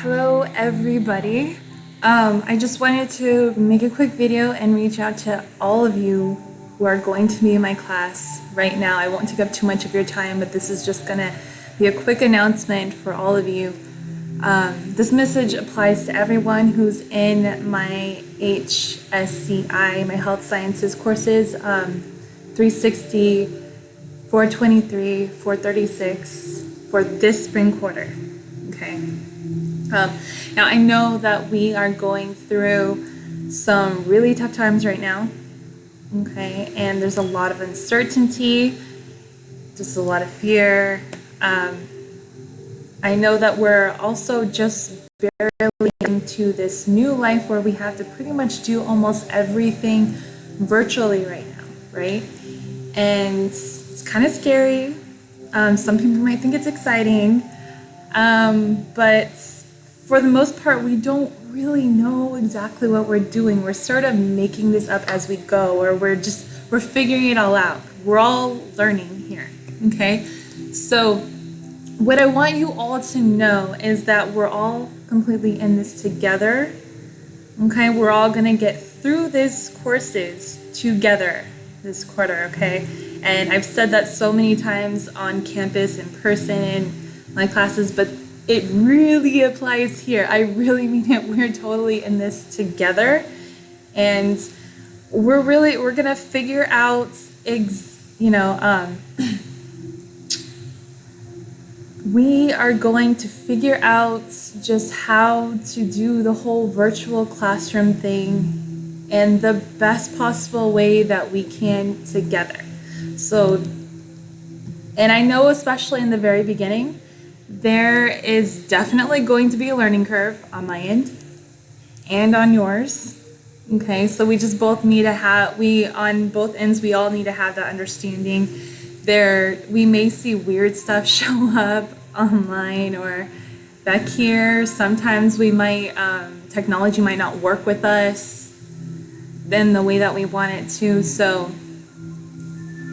Hello everybody. I just wanted to make a quick video and reach out to all of you who are going to be in my class right now. I won't take up too much of your time, but this is just gonna be a quick announcement for all of you. This message applies to everyone who's in my HSCI, my health sciences courses, 360, 423, 436 for this spring quarter. Okay. Now I know that we are going through some really tough times right now, okay, and there's a lot of uncertainty, just a lot of fear. I know that we're also just barely into this new life where we have to pretty much do almost everything virtually right now, right? And it's kind of scary. Some people might think it's exciting, but for the most part, we don't really know exactly what we're doing. We're sort of making this up as we go, or we're figuring it all out. We're all learning here, okay? So what I want you all to know is that we're all completely in this together, okay? We're all gonna get through these courses together this quarter, okay? And I've said that so many times on campus, in person, in my classes, but it really applies here. I really mean it. We're totally in this together, and we're gonna figure out, we are going to figure out just how to do the whole virtual classroom thing in the best possible way that we can together. So, and I know especially in the very beginning, there is definitely going to be a learning curve on my end and on yours. Okay, so we just both need to have, on both ends, we all need to have that understanding. We may see weird stuff show up online or back here. Sometimes we might, technology might not work with us in the way that we want it to. So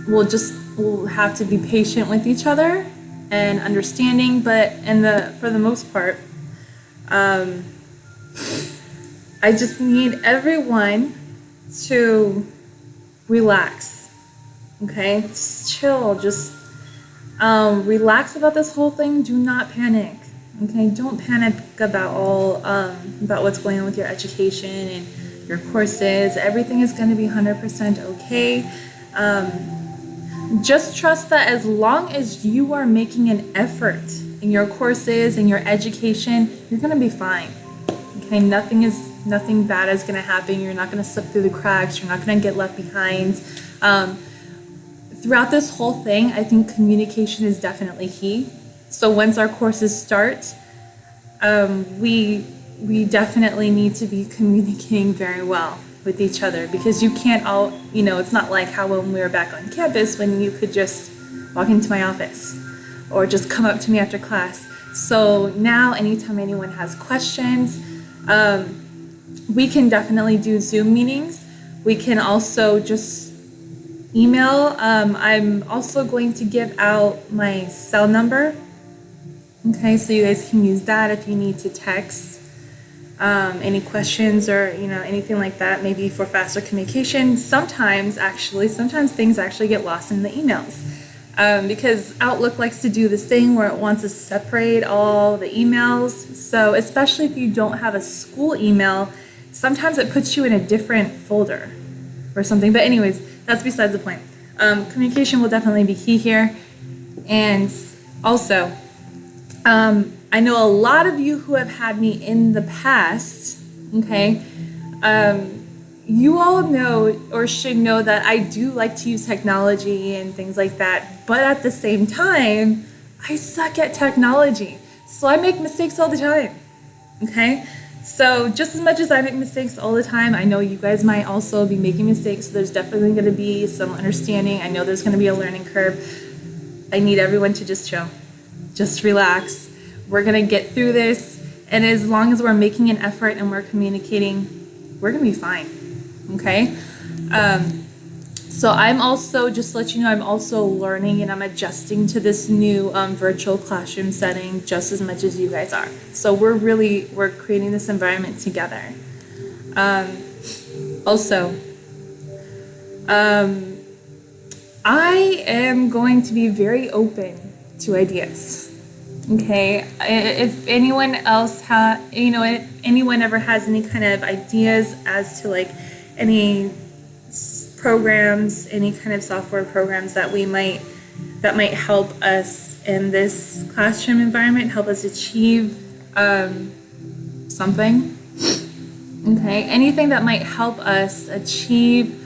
we'll have to be patient with each other and understanding, but for the most part, I just need everyone to relax, okay? Just chill, just relax about this whole thing. Do not panic, okay? Don't panic about about what's going on with your education and your courses. Everything is going to be 100% okay. Just trust that as long as you are making an effort in your courses and your education, you're going to be fine. Okay, nothing bad is going to happen. You're not going to slip through the cracks. You're not going to get left behind. Throughout this whole thing, I think communication is definitely key. So once our courses start, we definitely need to be communicating very well with each other, because you can't it's not like how when we were back on campus when you could just walk into my office or just come up to me after class. So now anytime anyone has questions, we can definitely do Zoom meetings. We can also just email. I'm also going to give out my cell number, okay, so you guys can use that if you need to text any questions or anything like that, maybe for faster communication. Sometimes things actually get lost in the emails, because Outlook likes to do this thing where it wants to separate all the emails. So especially if you don't have a school email, sometimes it puts you in a different folder or something. But anyways, that's besides the point. Communication will definitely be key here. And also, I know a lot of you who have had me in the past, okay, you all know or should know that I do like to use technology and things like that, but at the same time, I suck at technology. So I make mistakes all the time, okay? So just as much as I make mistakes all the time, I know you guys might also be making mistakes, so there's definitely gonna be some understanding. I know there's gonna be a learning curve. I need everyone to just chill, just relax. We're gonna get through this, and as long as we're making an effort and we're communicating, we're gonna be fine, okay? So I'm also, just to let you know, I'm also learning and I'm adjusting to this new virtual classroom setting just as much as you guys are. So we're creating this environment together. Also, I am going to be very open to ideas. Okay, if anyone else if anyone ever has any kind of ideas as to like any programs, any kind of software programs that might help us in this classroom environment, help us achieve something. Okay, anything that might help us achieve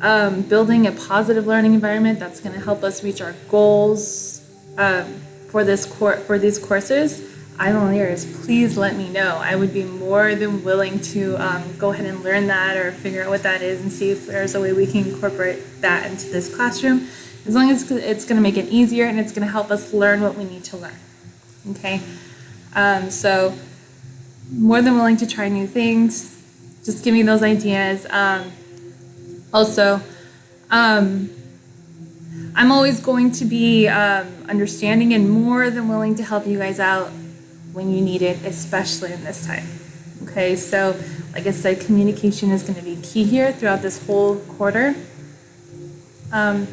building a positive learning environment that's going to help us reach our goals for these courses, I'm all ears. Please let me know. I would be more than willing to go ahead and learn that or figure out what that is and see if there's a way we can incorporate that into this classroom, as long as it's going to make it easier and it's going to help us learn what we need to learn. Okay, so more than willing to try new things. Just give me those ideas. Also, I'm always going to be understanding and more than willing to help you guys out when you need it, especially in this time. Okay, so like I said, communication is going to be key here throughout this whole quarter. That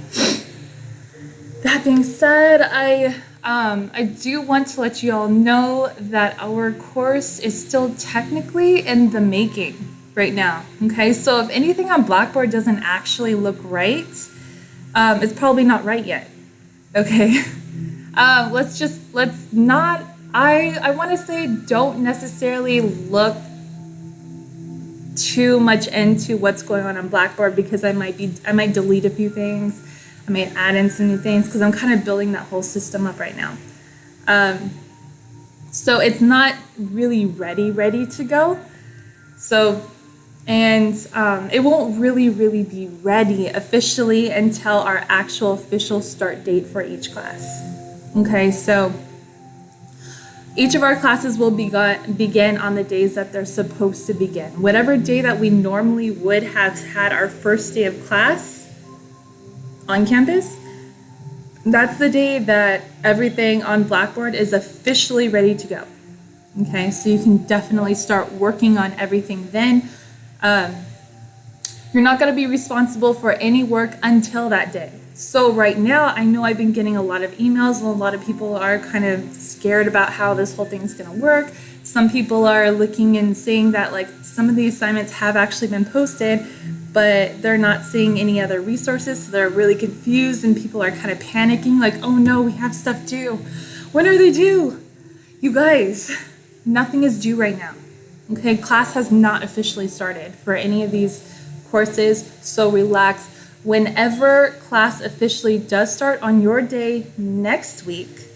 being said, I do want to let you all know that our course is still technically in the making right now. Okay, so if anything on Blackboard doesn't actually look right, it's probably not right yet. Okay, I want to say don't necessarily look too much into what's going on Blackboard, because I might delete a few things. I might add in some new things because I'm kind of building that whole system up right now. So it's not really ready to go. So, and it won't really be ready officially until our actual official start date for each class. Okay, so each of our classes will begin on the days that they're supposed to begin. Whatever day that we normally would have had our first day of class on campus, that's the day that everything on Blackboard is officially ready to go. Okay, so you can definitely start working on everything then. You're not going to be responsible for any work until that day. So right now, I know I've been getting a lot of emails, and a lot of people are kind of scared about how this whole thing's going to work. Some people are looking and saying that like some of the assignments have actually been posted, but they're not seeing any other resources, so they're really confused, and people are kind of panicking like, oh no, we have stuff due. When are they due? You guys, nothing is due right now. Okay, class has not officially started for any of these courses, so relax. Whenever class officially does start on your day next week,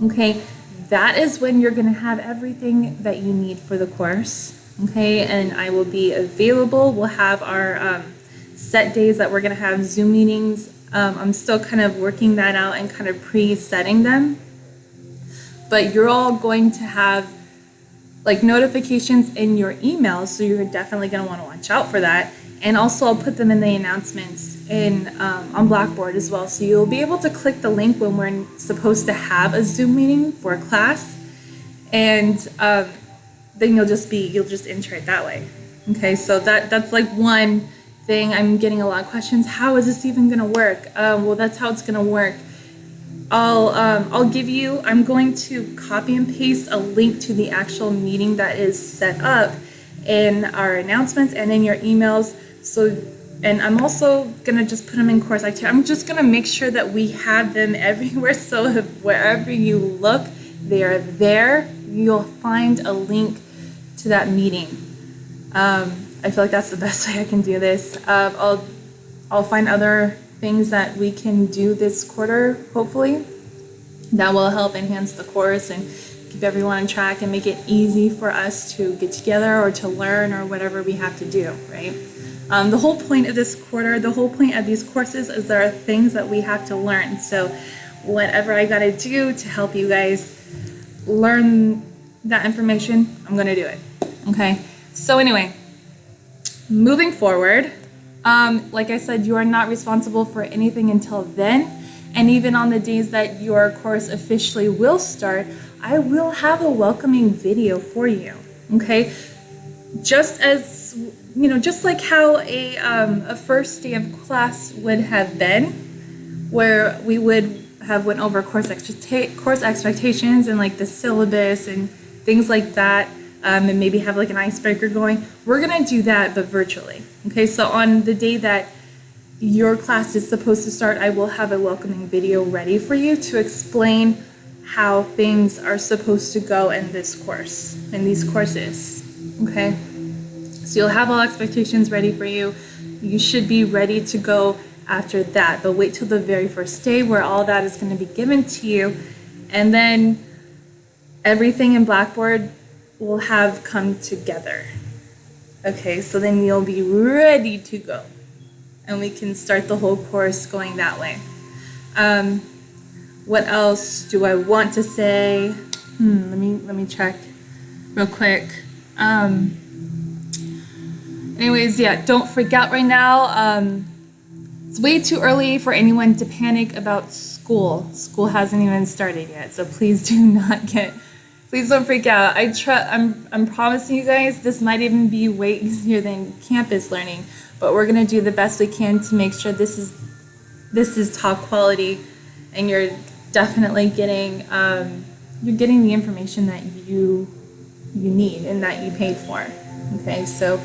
okay, that is when you're going to have everything that you need for the course. Okay, and I will be available. We'll have our set days that we're going to have Zoom meetings. I'm still kind of working that out and kind of pre-setting them. But you're all going to have like notifications in your emails, so you're definitely going to want to watch out for that. And also I'll put them in the announcements on Blackboard as well. So you'll be able to click the link when we're supposed to have a Zoom meeting for a class. And then you'll just enter it that way. Okay, so that's like one thing. I'm getting a lot of questions. How is this even gonna work? Well, that's how it's gonna work. I'm going to copy and paste a link to the actual meeting that is set up in our announcements and in your emails. So, and I'm also gonna just put them in course activity. I'm just gonna make sure that we have them everywhere, so if wherever you look, they are there. You'll find a link to that meeting. I feel like that's the best way I can do this. I'll find other things that we can do this quarter, hopefully, that will help enhance the course and keep everyone on track and make it easy for us to get together or to learn or whatever we have to do, right? The whole point of this quarter, the whole point of these courses is there are things that we have to learn. So whatever I gotta do to help you guys learn that information, I'm gonna do it, okay? So anyway, moving forward, Like I said, you are not responsible for anything until then. And even on the days that your course officially will start, I will have a welcoming video for you. Okay? Just as, just like how a first day of class would have been, where we would have went over course expectations and like the syllabus and things like that, and maybe have like an icebreaker going. We're gonna do that, but virtually. Okay, so on the day that your class is supposed to start, I will have a welcoming video ready for you to explain how things are supposed to go in this course, in these courses. Okay, so you'll have all expectations ready for you. You should be ready to go after that, but wait till the very first day where all that is going to be given to you, and then everything in Blackboard will have come together. Okay, so then you'll be ready to go, and we can start the whole course going that way. What else do I want to say? Let me check real quick. Anyways, yeah, don't freak out right now. It's way too early for anyone to panic about school. School hasn't even started yet, so please don't freak out. I'm promising you guys this might even be way easier than campus learning, but we're gonna do the best we can to make sure this is top quality, and you're definitely getting the information that you need and that you paid for. Okay, so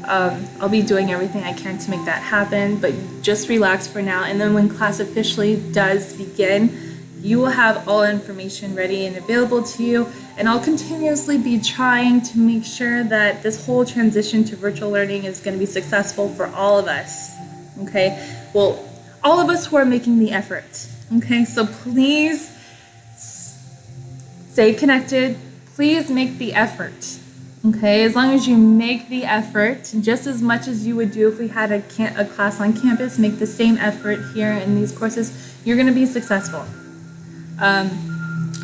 I'll be doing everything I can to make that happen, but just relax for now, and then when class officially does begin, you will have all information ready and available to you, and I'll continuously be trying to make sure that this whole transition to virtual learning is going to be successful for all of us. Okay, well, all of us who are making the effort. Okay, so please stay connected, please make the effort. Okay, as long as you make the effort, just as much as you would do if we had a class on campus, make the same effort here in these courses, you're going to be successful.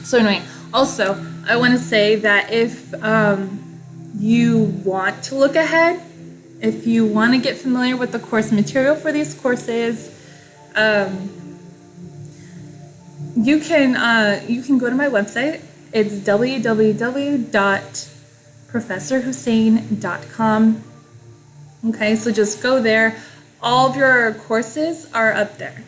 So anyway, also, I want to say that if you want to look ahead, if you want to get familiar with the course material for these courses, you can go to my website. It's www.professorhussein.com. Okay, so just go there. All of your courses are up there.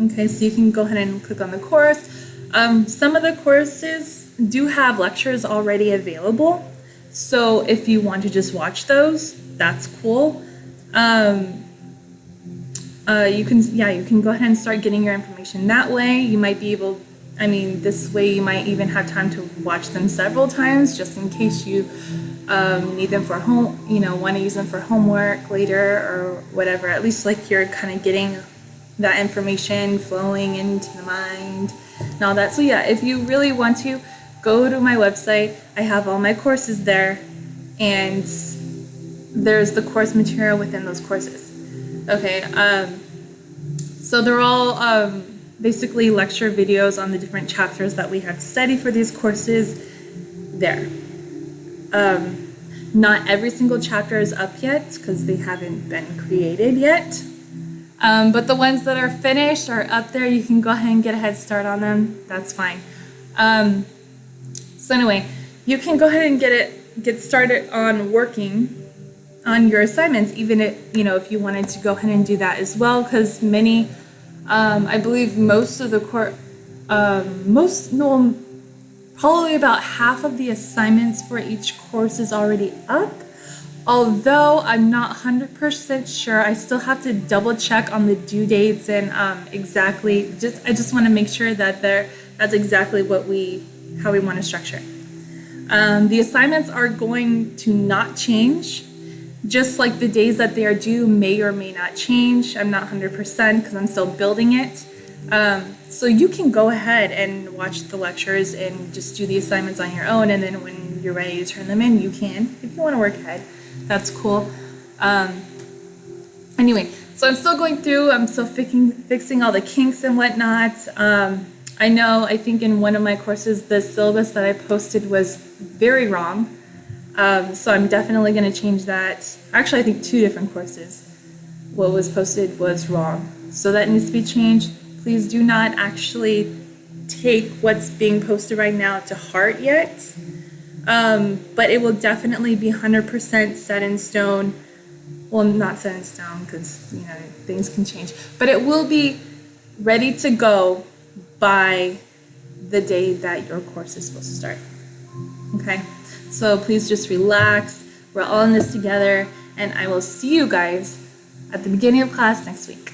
Okay, so you can go ahead and click on the course. Some of the courses do have lectures already available, so if you want to just watch those, that's cool. You can go ahead and start getting your information that way. You might be able, this way you might even have time to watch them several times, just in case you need them for home, want to use them for homework later or whatever. At least like you're kind of getting that information flowing into the mind and all that. So yeah, if you really want to, go to my website. I have all my courses there, and there's the course material within those courses. Okay, so they're all basically lecture videos on the different chapters that we have to study for these courses there. Not every single chapter is up yet because they haven't been created yet. But the ones that are finished are up there. You can go ahead and get a head start on them. That's fine. So anyway, you can go ahead and get started on working on your assignments, even if you wanted to go ahead and do that as well, because many, I believe most of the probably about half of the assignments for each course is already up. Although I'm not 100% sure, I still have to double check on the due dates and exactly. I just want to make sure that that's exactly how we want to structure. The assignments are going to not change, just like the days that they are due may or may not change. I'm not 100% because I'm still building it. So you can go ahead and watch the lectures and just do the assignments on your own, and then when you're ready to turn them in, you can. If you want to work ahead, that's cool. Anyway, so I'm still going through, I'm still fixing all the kinks and whatnot. I think in one of my courses, the syllabus that I posted was very wrong. So I'm definitely going to change that. Actually, I think two different courses what was posted was wrong. So that needs to be changed. Please do not actually take what's being posted right now to heart yet. But it will definitely be 100% set in stone. Well, not set in stone because, you know, things can change. But it will be ready to go by the day that your course is supposed to start. Okay? So please just relax. We're all in this together. And I will see you guys at the beginning of class next week.